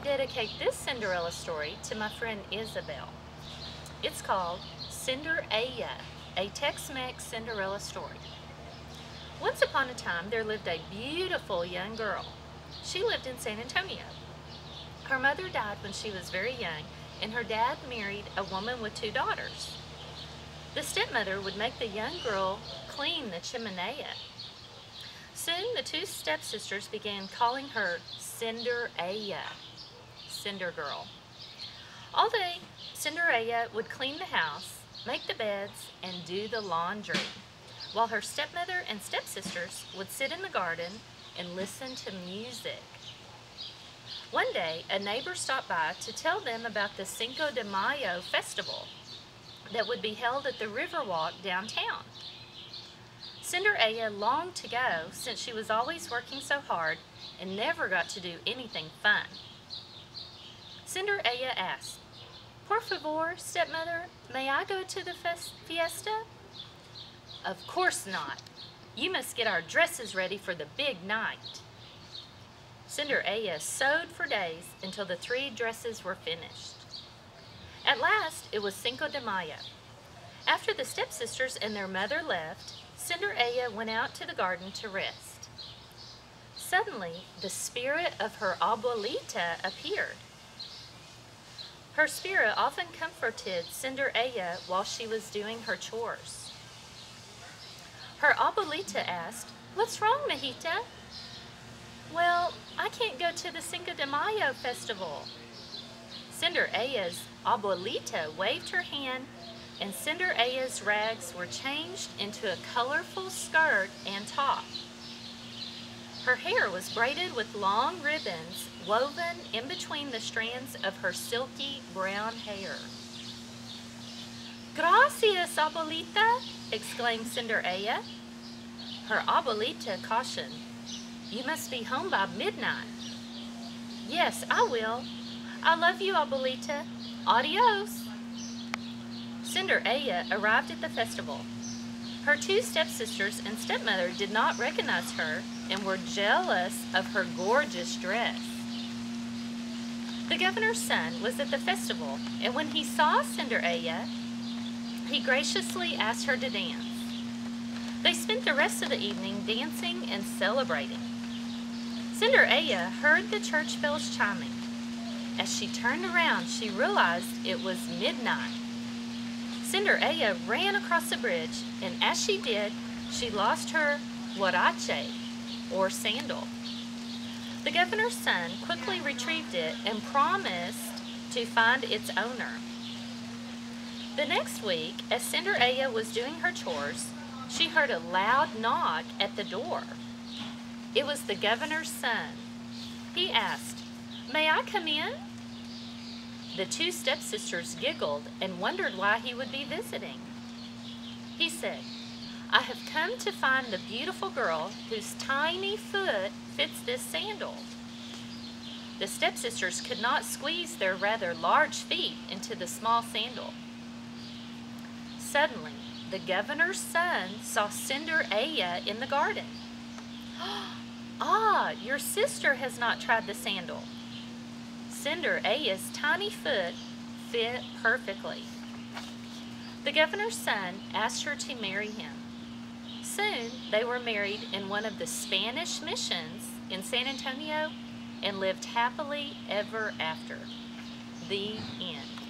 dedicate this Cinderella story to my friend Isabel. It's called Cinder Ella, a Tex-Mex Cinderella story. Once upon a time, there lived a beautiful young girl. She lived in San Antonio. Her mother died when she was very young, and her dad married a woman with 2 daughters. The stepmother would make the young girl clean the chimney. Soon the 2 stepsisters began calling her Cinder Ella, Cinder Girl. All day, Cinderella would clean the house, make the beds, and do the laundry, while her stepmother and stepsisters would sit in the garden and listen to music. One day, a neighbor stopped by to tell them about the Cinco de Mayo festival that would be held at the Riverwalk downtown. Cinderella longed to go since she was always working so hard and never got to do anything fun. Cinderella asked, "Por favor, stepmother, may I go to the fiesta?" "Of course not. You must get our dresses ready for the big night." Cinderella sewed for days until the 3 dresses were finished. At last, it was Cinco de Mayo. After the stepsisters and their mother left, Cinderella went out to the garden to rest. Suddenly, the spirit of her abuelita appeared. Her spirit often comforted Cinderella while she was doing her chores. Her abuelita asked, "What's wrong, mijita?" "Well, I can't go to the Cinco de Mayo festival." Cinderella's abuelita waved her hand, and Cinderella's rags were changed into a colorful skirt and top. Her hair was braided with long ribbons woven in between the strands of her silky brown hair. "Gracias, abuelita!" exclaimed Cinderella. Her abuelita cautioned, "You must be home by midnight." "Yes, I will. I love you, abuelita. Adios." Cinderella arrived at the festival. Her 2 stepsisters and stepmother did not recognize her and were jealous of her gorgeous dress. The governor's son was at the festival, and when he saw Cinderella, he graciously asked her to dance. They spent the rest of the evening dancing and celebrating. Cinderella heard the church bells chiming. As she turned around, she realized it was midnight. Cinderella ran across the bridge, and as she did, she lost her huarache, or sandal. The governor's son quickly retrieved it and promised to find its owner. The next week, as Cinderella was doing her chores, she heard a loud knock at the door. It was the governor's son. He asked, "May I come in?" The 2 stepsisters giggled and wondered why he would be visiting. He said, "I have come to find the beautiful girl whose tiny foot fits this sandal." The stepsisters could not squeeze their rather large feet into the small sandal. Suddenly, the governor's son saw Cinderella in the garden. "Ah, your sister has not tried the sandal." Cinderella's tiny foot fit perfectly. The governor's son asked her to marry him. Soon, they were married in one of the Spanish missions in San Antonio and lived happily ever after. The end.